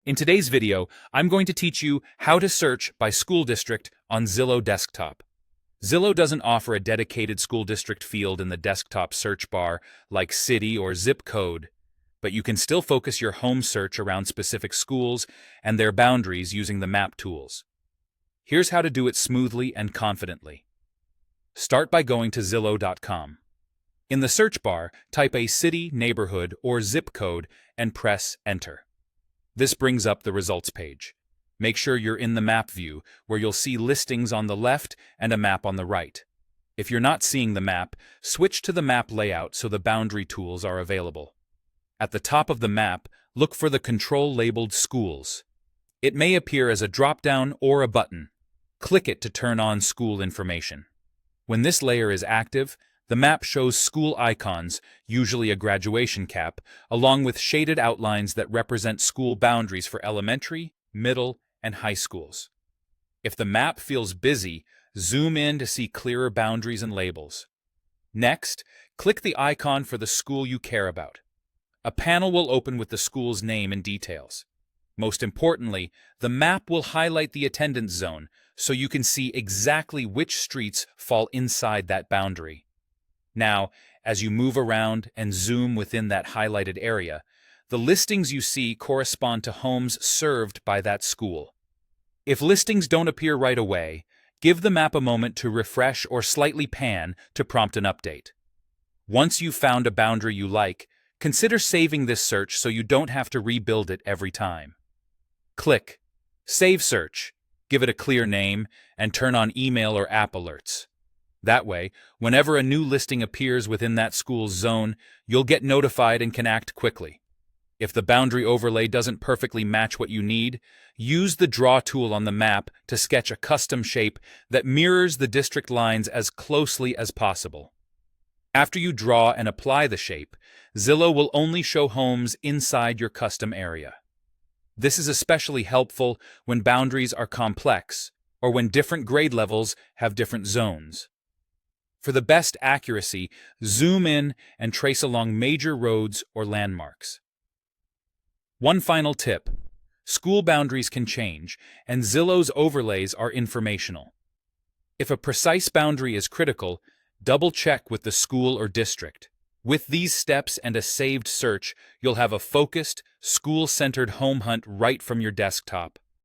In today's video, I'm going to teach you how to search by school district on Zillow desktop. Zillow doesn't offer a dedicated school district field in the desktop search bar like city or zip code, but you can still focus your home search around specific schools and their boundaries using the map tools. Here's how to do it smoothly and confidently. Start by going to Zillow.com. In the search bar, type a city, neighborhood, or zip code and press Enter. This brings up the results page. Make sure you're in the map view, where you'll see listings on the left and a map on the right. If you're not seeing the map, switch to the map layout so the boundary tools are available. At the top of the map, look for the control labeled Schools. It may appear as a drop-down or a button. Click it to turn on school information. When this layer is active, the map shows school icons, usually a graduation cap, along with shaded outlines that represent school boundaries for elementary, middle, and high schools. If the map feels busy, zoom in to see clearer boundaries and labels. Next, click the icon for the school you care about. A panel will open with the school's name and details. Most importantly, the map will highlight the attendance zone, so you can see exactly which streets fall inside that boundary. Now, as you move around and zoom within that highlighted area, the listings you see correspond to homes served by that school. If listings don't appear right away, give the map a moment to refresh or slightly pan to prompt an update. Once you've found a boundary you like, consider saving this search so you don't have to rebuild it every time. Click Save Search, give it a clear name, and turn on email or app alerts. That way, whenever a new listing appears within that school's zone, you'll get notified and can act quickly. If the boundary overlay doesn't perfectly match what you need, use the Draw tool on the map to sketch a custom shape that mirrors the district lines as closely as possible. After you draw and apply the shape, Zillow will only show homes inside your custom area. This is especially helpful when boundaries are complex or when different grade levels have different zones. For the best accuracy, zoom in and trace along major roads or landmarks. One final tip: school boundaries can change, and Zillow's overlays are informational. If a precise boundary is critical, double-check with the school or district. With these steps and a saved search, you'll have a focused, school-centered home hunt right from your desktop.